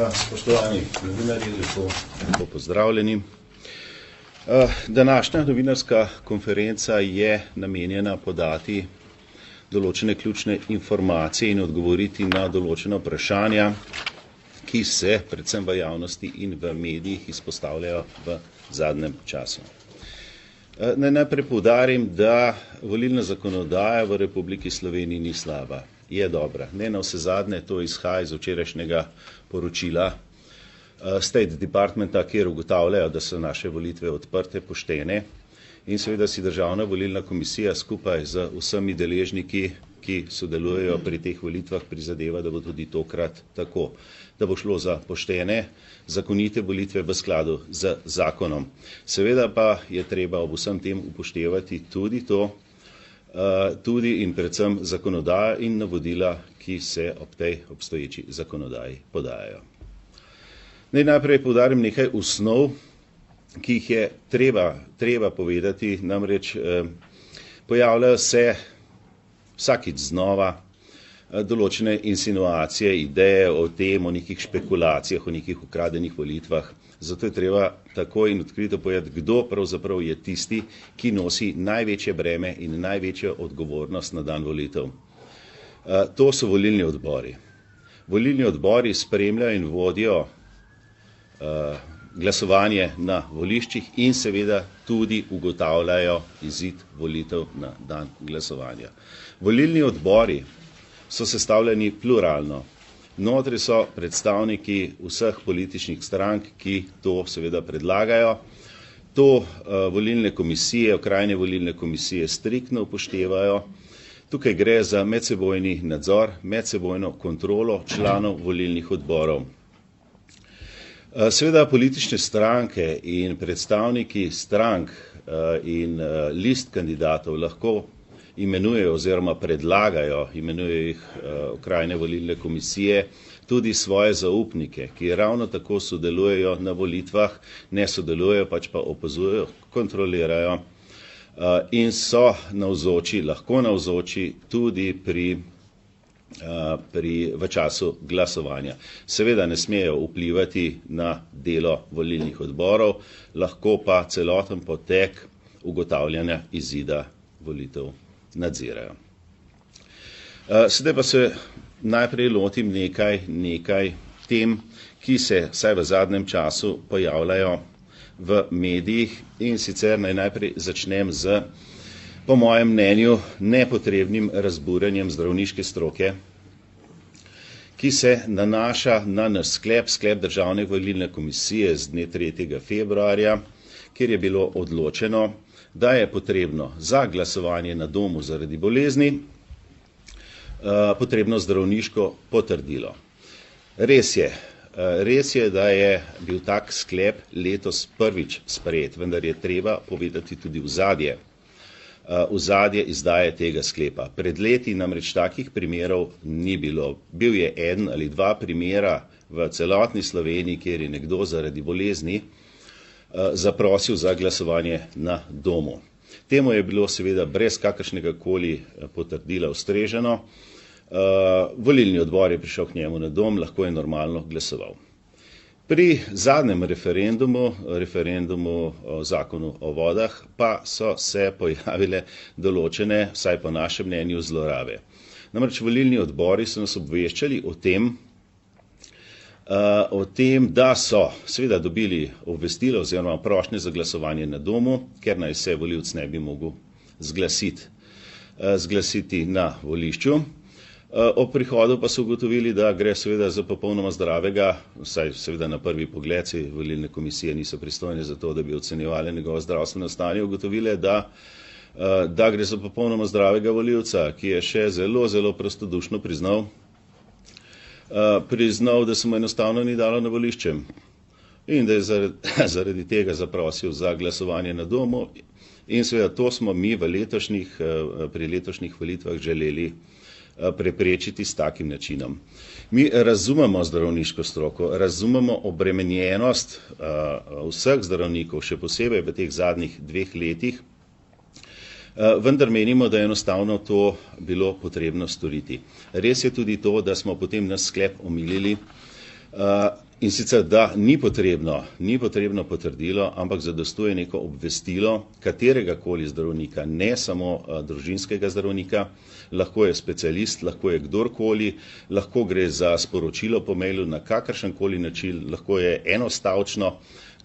Spoštovani novinarji, lepo pozdravljeni. Današnja novinarska konferenca je namenjena podati določene ključne informacije in odgovoriti na določena vprašanja, ki se predvsem v javnosti in v medijih izpostavljajo v zadnjem času. Naj najprej poudarim, da volilna zakonodaja v Republiki Sloveniji ni slaba. Je dobra. Ne navsezadnje, to izhaja iz včerajšnjega poročila State Departmenta, kjer ugotavljajo, da so naše volitve odprte, poštene in seveda si Državna volilna komisija skupaj z vsemi deležniki, ki sodelujejo pri teh volitvah, prizadeva, da bo tudi tokrat tako, da bo šlo za poštene, zakonite volitve v skladu z zakonom. Seveda pa je treba ob vsem tem upoštevati tudi to, tudi in predvsem zakonodaja in navodila, ki se ob tej obstoječi zakonodaji podajajo. Naj najprej poudarim nekaj osnov, ki jih je treba povedati, namreč pojavljajo se vsakič znova določene insinuacije, ideje o tem, o nekih špekulacijah, o nekih ukradenih volitvah. Zato je treba tako in odkrito povedati, kdo pravzaprav je tisti, ki nosi največje breme in največjo odgovornost na dan volitev. To so volilni odbori. Volilni odbori spremljajo in vodijo glasovanje na voliščih in seveda tudi ugotavljajo izid volitev na dan glasovanja. Volilni odbori so sestavljeni pluralno. Notri so predstavniki vseh političnih strank, ki to seveda predlagajo. To volilne komisije, okrajne volilne komisije striktno upoštevajo. Tukaj gre za medsebojni nadzor, medsebojno kontrolo članov volilnih odborov. Seveda politične stranke in predstavniki strank in list kandidatov lahko imenujejo oziroma predlagajo, imenujejo jih okrajne volilne komisije, tudi svoje zaupnike, ki ravno tako sodelujejo na volitvah, ne sodelujejo, pač pa opazujejo, kontrolirajo in so navzoči, lahko navzoči tudi v času glasovanja. Seveda ne smejo vplivati na delo volilnih odborov, lahko pa celoten potek ugotavljanja izida volitev nadzirajo. Sedaj pa se najprej lotim nekaj tem, ki se vsaj v zadnjem času pojavljajo v medijih in sicer najprej začnem z, po mojem mnenju, nepotrebnim razburanjem zdravniške stroke, ki se nanaša na naš sklep Državne volilne komisije z dne 3. februarja, kjer je bilo odločeno, da je potrebno za glasovanje na domu zaradi bolezni potrebno zdravniško potrdilo. Res je, da je bil tak sklep letos prvič sprejet, vendar je treba povedati tudi ozadje izdaje tega sklepa. Pred leti namreč takih primerov ni bilo. Bil je eden ali dva primera v celotni Sloveniji, kjer je nekdo zaradi bolezni zaprosil za glasovanje na domu. Temu je bilo seveda brez kakršnega koli potrdila ustreženo. Volilni odbor je prišel k njemu na dom, lahko je normalno glasoval. Pri zadnjem referendumu o zakonu o vodah, pa so se pojavile določene, vsaj po našem mnenju, zlorabe. Namreč volilni odbori so nas obveščali o tem, da so seveda dobili obvestilo oziroma prošnje za glasovanje na domu, ker naj se volivec ne bi mogel zglasiti na volišču. Ob prihodu pa so ugotovili, da gre seveda za popolnoma zdravega, vsaj seveda na prvi pogled, saj volilne komisije niso pristojne za to, da bi ocenjevali njegovo zdravstveno stanje, ugotovile, da gre za popolnoma zdravega volivca, ki je še zelo prostodušno priznal, da se mu enostavno ni dalo na volišče in da je zaradi tega zaprosil za glasovanje na domu in seveda to smo mi pri letošnjih volitvah želeli preprečiti s takim načinom. Mi razumemo zdravniško stroko, razumemo obremenjenost vseh zdravnikov, še posebej v teh zadnjih 2 letih, vendar menimo, da je enostavno to bilo potrebno storiti. Res je tudi to, da smo potem naš sklep omilili In sicer, da ni potrebno potrdilo, ampak zadostuje neko obvestilo kateregakoli zdravnika, ne samo družinskega zdravnika, lahko je specialist, lahko je kdorkoli, lahko gre za sporočilo po mailu na kakršenkoli način, lahko je enostavčno,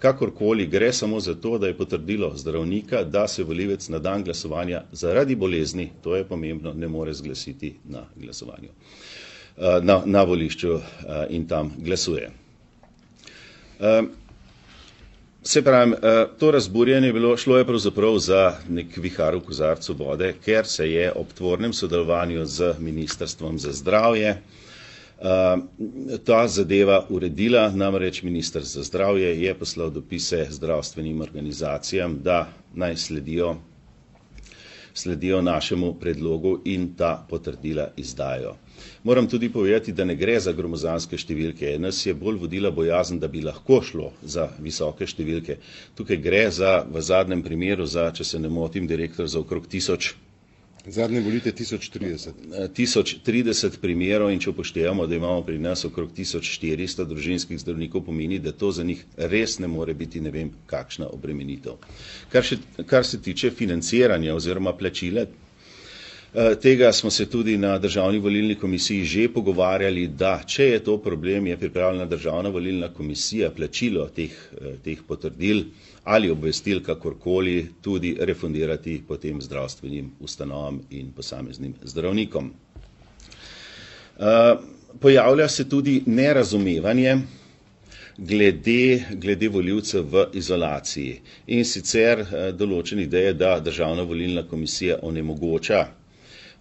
kakorkoli, gre samo za to, da je potrdilo zdravnika, da se volivec na dan glasovanja zaradi bolezni, to je pomembno, ne more zglasiti na glasovanju, na volišču in tam glasuje. Se pravim, to razburjenje šlo je pravzaprav za nek vihar v kozarcu vode, ker se je ob tvornem sodelovanju z Ministrstvom za zdravje ta zadeva uredila, namreč minister za zdravje je poslal dopise zdravstvenim organizacijam, da naj sledijo našemu predlogu in ta potrdila izdajo. Moram tudi povedati, da ne gre za gromozanske številke. Nas je bolj vodila bojazen, da bi lahko šlo za visoke številke. Tukaj gre v zadnjem primeru če se ne motim, direktor, za okrog 1000. Zadnje volitve 1030. 1030 primerov in če upoštevamo, da imamo pri nas okrog 1400 družinskih zdravnikov, pomeni, da to za njih res ne more biti ne vem kakšna obremenitev. Kar se tiče financiranja oziroma plačila, tega smo se tudi na Državni volilni komisiji že pogovarjali, da če je to problem, je pripravljena Državna volilna komisija plačilo teh potrdil ali obvestil kakorkoli tudi refundirati potem zdravstvenim ustanovam in posameznim zdravnikom. Pojavlja se tudi nerazumevanje glede volivcev v izolaciji in sicer določene ideje, da Državna volilna komisija onemogoča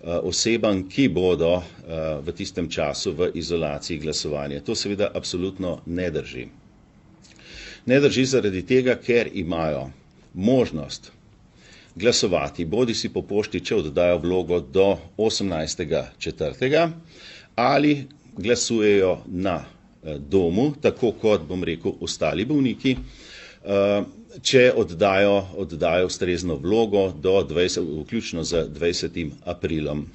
osebam, ki bodo v tistem času v izolaciji glasovanja. To seveda absolutno ne drži. Ne drži zaradi tega, ker imajo možnost glasovati, bodisi po pošti, če oddajo vlogo do 18.4. ali glasujejo na domu, tako kot, bom rekel, ostali bolniki, če oddajo ustrezno vlogo vključno z 20. aprilom.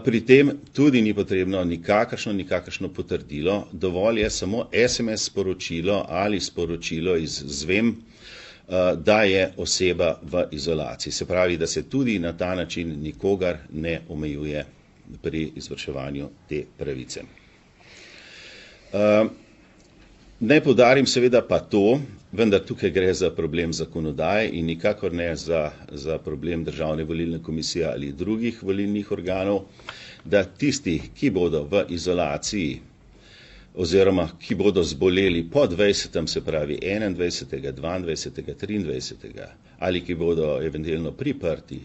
Pri tem tudi ni potrebno nikakršno potrdilo, dovolj je samo SMS sporočilo ali sporočilo iz zvem, da je oseba v izolaciji. Se pravi, da se tudi na ta način nikogar ne omejuje pri izvrševanju te pravice. Naj poudarim seveda pa to, vendar tukaj gre za problem zakonodaje in nikakor ne za problem Državne volilne komisije ali drugih volilnih organov, da tisti, ki bodo v izolaciji oziroma ki bodo zboleli po 20. se pravi 21., 22., 23. ali ki bodo eventualno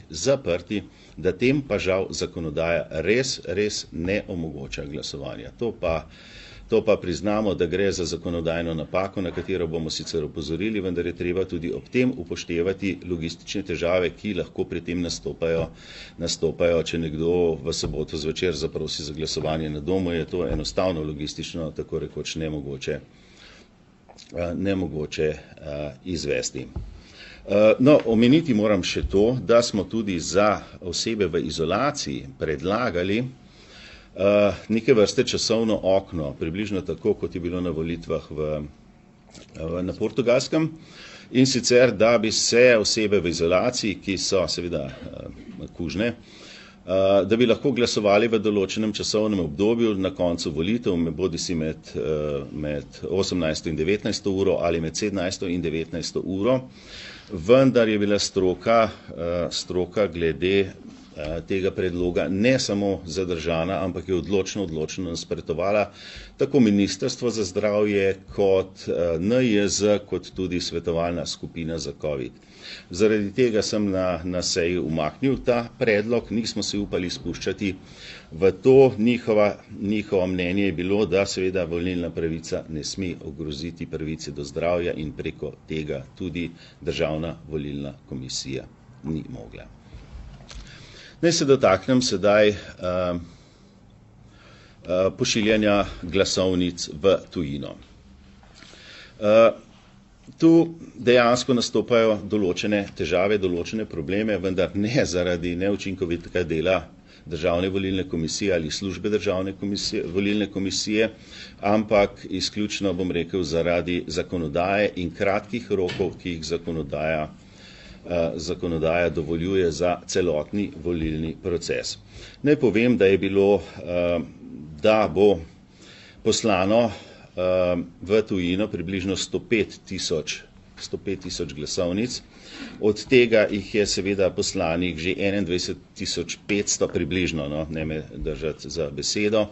zaprti, da tem pa žal zakonodaja res ne omogoča glasovanja. To pa priznamo, da gre za zakonodajno napako, na katero bomo sicer opozorili, vendar je treba tudi ob tem upoštevati logistične težave, ki lahko pri tem nastopajo, če nekdo v soboto zvečer zaprosi za glasovanje na domu, je to enostavno logistično, tako rekoč nemogoče izvesti. No, omeniti moram še to, da smo tudi za osebe v izolaciji predlagali neke vrste časovno okno, približno tako, kot je bilo na volitvah na Portugalskem, in sicer, da bi se osebe v izolaciji, ki so seveda kužne, da bi lahko glasovali v določenem časovnem obdobju na koncu volitev, bodisi med 18. in 19. uro ali med 17. in 19. uro, vendar je bila stroka glede tega predloga ne samo zadržana, ampak je odločno nasprotovala tako Ministrstvo za zdravje kot NIJZ, kot tudi svetovalna skupina za COVID. Zaradi tega sem na seji umaknil ta predlog, nismo se upali spuščati v to. Njihovo mnenje je bilo, da seveda volilna pravica ne sme ogroziti pravice do zdravja in preko tega tudi Državna volilna komisija ni mogla. Naj se dotaknem sedaj pošiljanja glasovnic v tujino. Tu dejansko nastopajo določene težave, določene probleme, vendar ne zaradi neučinkovitega dela Državne volilne komisije ali službe volilne komisije, ampak izključno, bom rekel, zaradi zakonodaje in kratkih rokov, ki jih zakonodaja dovoljuje za celotni volilni proces. Naj povem, da je bilo, da bo poslano v tujino približno 105 tisoč glasovnic. Od tega jih je seveda poslanih že 21.500 približno, no, ne me držati za besedo,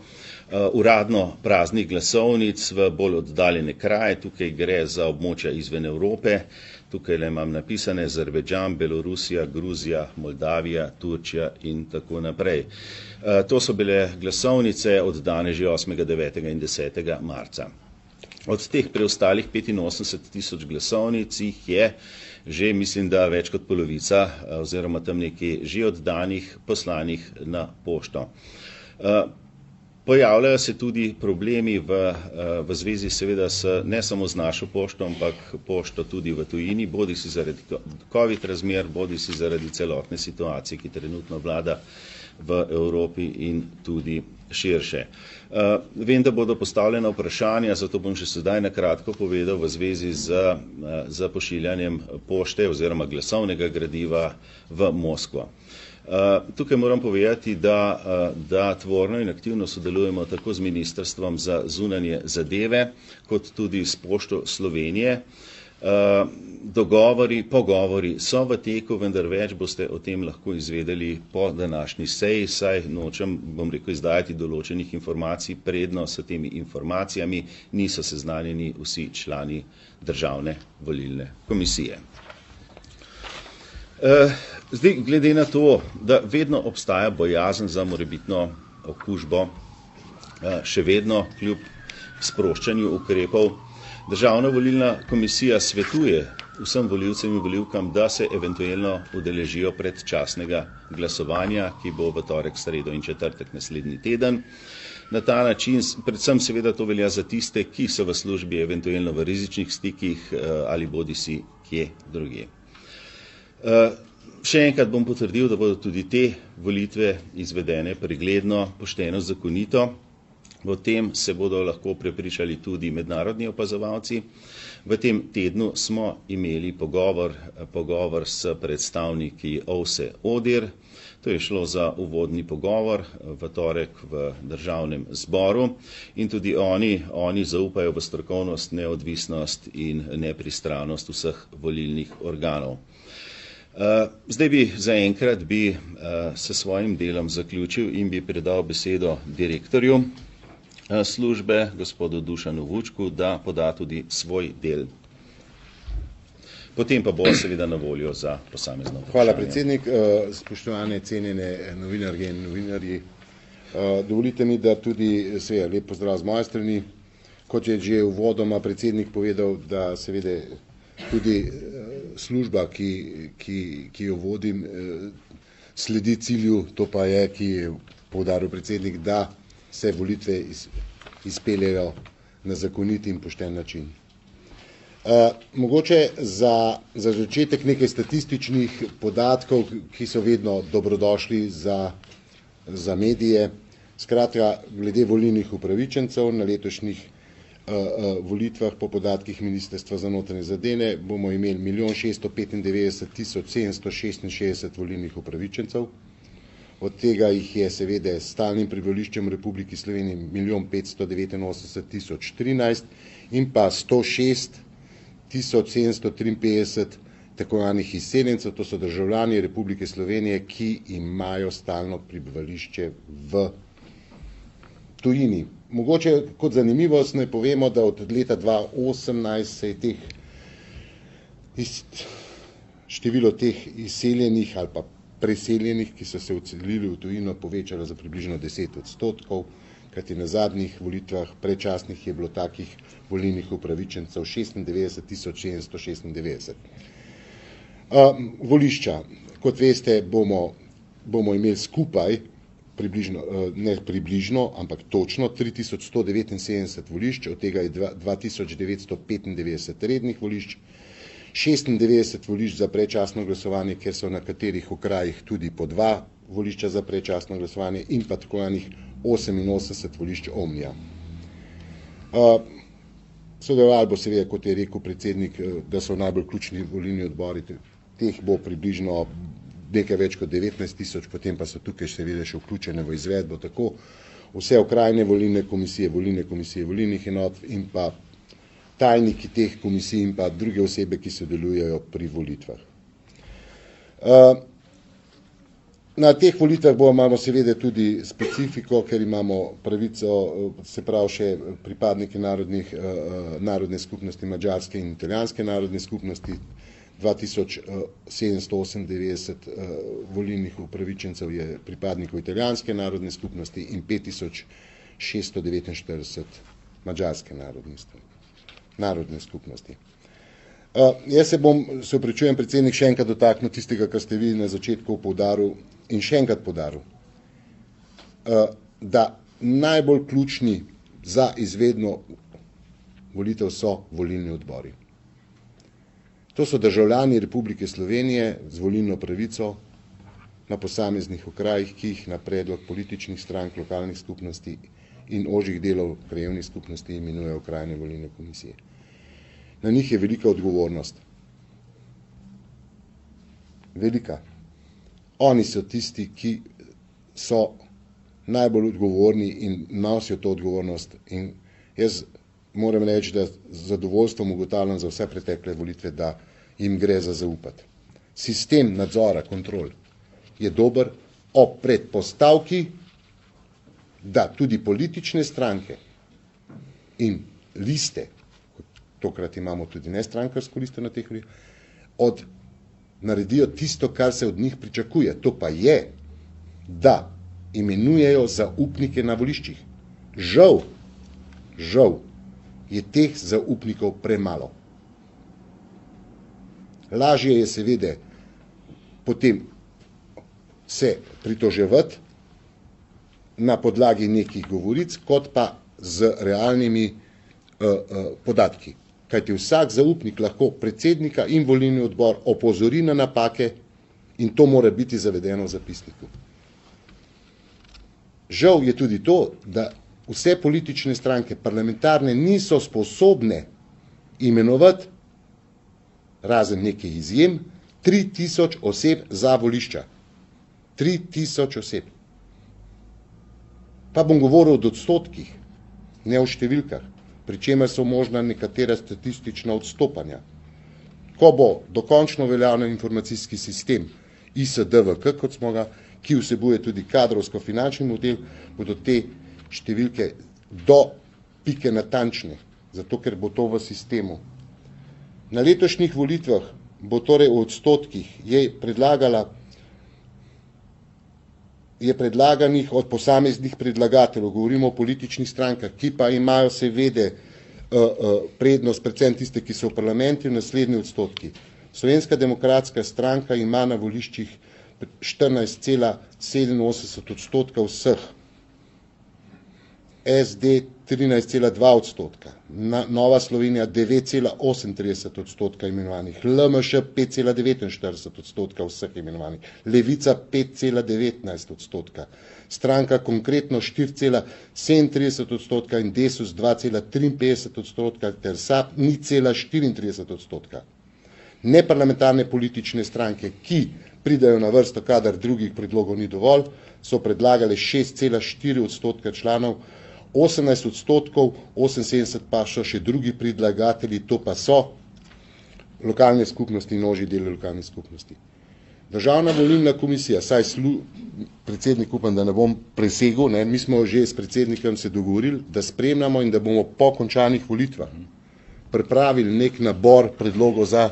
uradno praznih glasovnic v bolj oddaljene kraje. Tukaj gre za območja izven Evrope. Tukaj le imam napisane Azerbajdžan, Belorusija, Gruzija, Moldavija, Turčija in tako naprej. To so bile glasovnice oddane že 8., 9. in 10. marca. Od teh preostalih 85 tisoč glasovnic jih je že, mislim, da več kot polovica oziroma tam nekaj že oddanih, poslanih na pošto. Pojavljajo se tudi problemi v zvezi seveda ne samo z našo pošto, ampak pošto tudi v tujini, bodi si zaradi COVID razmer, bodi si zaradi celotne situacije, ki trenutno vlada v Evropi in tudi širše. Vem, da bodo postavljena vprašanja, zato bom še sedaj na kratko povedal v zvezi z pošiljanjem pošte oziroma glasovnega gradiva v Moskvo. Tukaj moram povedati, da tvorno in aktivno sodelujemo tako z Ministrstvom za zunanje zadeve, kot tudi s Pošto Slovenije. Pogovori so v teku, vendar več boste o tem lahko izvedeli po današnji seji, saj nočem, bom rekel, izdajati določenih informacij, predno s temi informacijami niso seznanjeni vsi člani Državne volilne komisije. Zdaj, glede na to, da vedno obstaja bojazen za morebitno okužbo, še vedno kljub sproščanju ukrepov, Državna volilna komisija svetuje vsem volivcem in volivkam, da se eventualno udeležijo predčasnega glasovanja, ki bo v torek, sredo in četrtek naslednji teden. Na ta način, predvsem seveda to velja za tiste, ki so v službi eventualno v rizičnih stikih ali bodisi kje drugje. Še enkrat bom potrdil, da bodo tudi te volitve izvedene pregledno, pošteno, zakonito. O tem se bodo lahko prepričali tudi mednarodni opazovalci. V tem tednu smo imeli pogovor s predstavniki OVSE-ODIHR. To je šlo za uvodni pogovor v torek v Državnem zboru in tudi oni zaupajo v strokovnost, neodvisnost in nepristranost vseh volilnih organov. Zdaj zaenkrat bi s svojim delom zaključil in bi predal besedo direktorju službe, gospodu Dušanu Vučku, da poda tudi svoj del. Potem pa bo seveda na voljo za posamezno vprašanje. Hvala, predsednik. Spoštovane, cenjene novinarke in novinarji. Dovolite mi, da tudi lep pozdrav z moje strani. Kot je že uvodoma predsednik povedal, da seveda tudi služba, ki jo vodim, sledi cilju, to pa je, ki je poudaril predsednik, da se volitve izpeljejo na zakonit in pošten način. Mogoče za začetek nekaj statističnih podatkov, ki so vedno dobrodošli za medije. Skratka, glede volilnih upravičencev na letošnjih volitvah po podatkih Ministrstva za notranje zadeve bomo imeli 1.095.766 volilnih upravičencev. Od tega jih je seveda s stalnim prebivališčem v Republiki Sloveniji 1.589.013 in pa 106.753 tako imenovanih izseljencev, to so državljani Republike Slovenije, ki imajo stalno prebivališče v tujini. Mogoče kot zanimivost naj povemo, da od leta 2018 se je število teh izseljenih ali pa preseljenih, ki so se odselili v tujino, povečalo za približno 10%, kajti na zadnjih volitvah predčasnih je bilo takih volilnih upravičencev 96.796. Volišča, kot veste, bomo imeli skupaj ne približno, ampak točno 3.179 volišč, od tega je 2.995 rednih volišč, 96 volišč za predčasno glasovanje, ker so na katerih okrajih tudi po 2 volišča za predčasno glasovanje in pa tako enih 88 volišč Omnija. Sodelovali bo seveda, kot je rekel predsednik, da so najbolj ključni volilni odbori, teh bo približno nekaj več kot 19 000, potem pa so tukaj seveda še vključene v izvedbo, tako vse okrajne volilne komisije, volilnih enot in pa tajniki teh komisij in pa druge osebe, ki sodelujejo pri volitvah. Na teh volitvah imamo seveda tudi specifiko, ker imamo pravico, se pravi še pripadniki narodne skupnosti madžarske in italijanske narodne skupnosti, 2798 volilnih upravičencev je pripadnikov italijanske narodne skupnosti in 5649 madžarske narodne skupnosti. Jaz se opravičujem, predsednik, še enkrat dotaknil tistega, kar ste vi na začetku poudaril in še enkrat poudaril, da najbolj ključni za izvedbo volitev so volilni odbori. To so državljani Republike Slovenije z volilno pravico na posameznih okrajih, ki jih na predlog političnih strank, lokalnih skupnosti in ožjih delov krajevnih skupnosti imenujejo okrajne volilne komisije. Na njih je velika odgovornost. Velika. Oni so tisti, ki so najbolj odgovorni in nosijo to odgovornost. In jaz moram reči, da z zadovoljstvom ugotavljam za vse pretekle volitve, da jim gre za zaupati. Sistem nadzora, kontrol je dober ob predpostavki, da tudi politične stranke in liste, tokrat imamo tudi nestrankarsko listo na teh volitvah, naredijo tisto, kar se od njih pričakuje. To pa je, da imenujejo zaupnike na voliščih. Žal je teh zaupnikov premalo. Lažje je seveda potem se pritoževati na podlagi nekih govoric, kot pa z realnimi podatki. Kajti vsak zaupnik lahko predsednika in volilni odbor opozori na napake in to mora biti zavedeno v zapisniku. Žal je tudi to, da vse politične stranke parlamentarne niso sposobne imenovati, razen nekaj izjem, 3000 oseb za volišča. 3000 oseb. Pa bom govoril o odstotkih, ne o številkah, pri čemer so možna nekatera statistična odstopanja. Ko bo dokončno uveljavljen informacijski sistem ISDVK, kot smo ga, ki vsebuje tudi kadrovsko-finančni model, bodo te številke do pike natančne, zato ker bo to v sistemu. Na letošnjih volitvah bo torej v odstotkih je predlaganih od posameznih predlagateljev, govorimo o političnih strankah, ki pa imajo seveda prednost, predvsem tiste, ki so v parlamentu, naslednji odstotki. Slovenska demokratska stranka ima na voliščih 14,87% vseh, SD 13,2%, Nova Slovenija 9,38% imenovanih, LMŠ 5,49% vseh imenovanih, Levica 5,19%, stranka Konkretno 4,37% in Desus 2,53% ter SAB 0,34%. Neparlamentarne politične stranke, ki pridajo na vrsto, kadar drugih predlogov ni dovolj, so predlagale 6,4% članov, 18%, 78% pa so še drugi predlagatelji, to pa so lokalne skupnosti in ožji del lokalne skupnosti. Državna volilna komisija, predsednik, upam, da ne bom presegel, mi smo že s predsednikom se dogovorili, da spremljamo in da bomo po končanih volitvah pripravili nek nabor predlogov za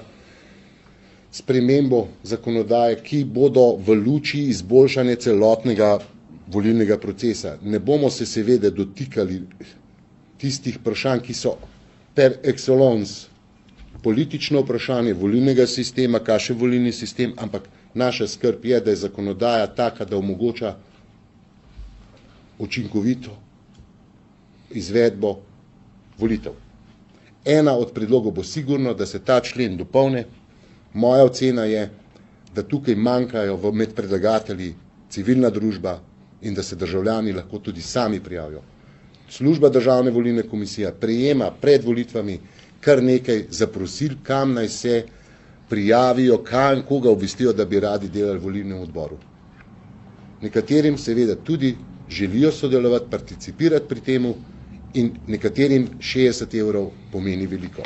spremembo zakonodaje, ki bodo v luči izboljšanja celotnega volilnega procesa. Ne bomo se seveda dotikali tistih vprašanj, ki so per excellence politično vprašanje volilnega sistema, kakšen volilni sistem, ampak naša skrb je, da je zakonodaja taka, da omogoča učinkovito izvedbo volitev. Ena od predlogov bo sigurno, da se ta člen dopolni. Moja ocena je, da tukaj manjkajo med predlagatelji civilna družba in da se državljani lahko tudi sami prijavijo. Služba Državne volilne komisije prejema pred volitvami kar nekaj zaprosil, kam naj se prijavijo, koga obvestijo, da bi radi delali v volilnem odboru. Nekaterim seveda tudi želijo sodelovati, participirati pri temu in nekaterim 60 € pomeni veliko.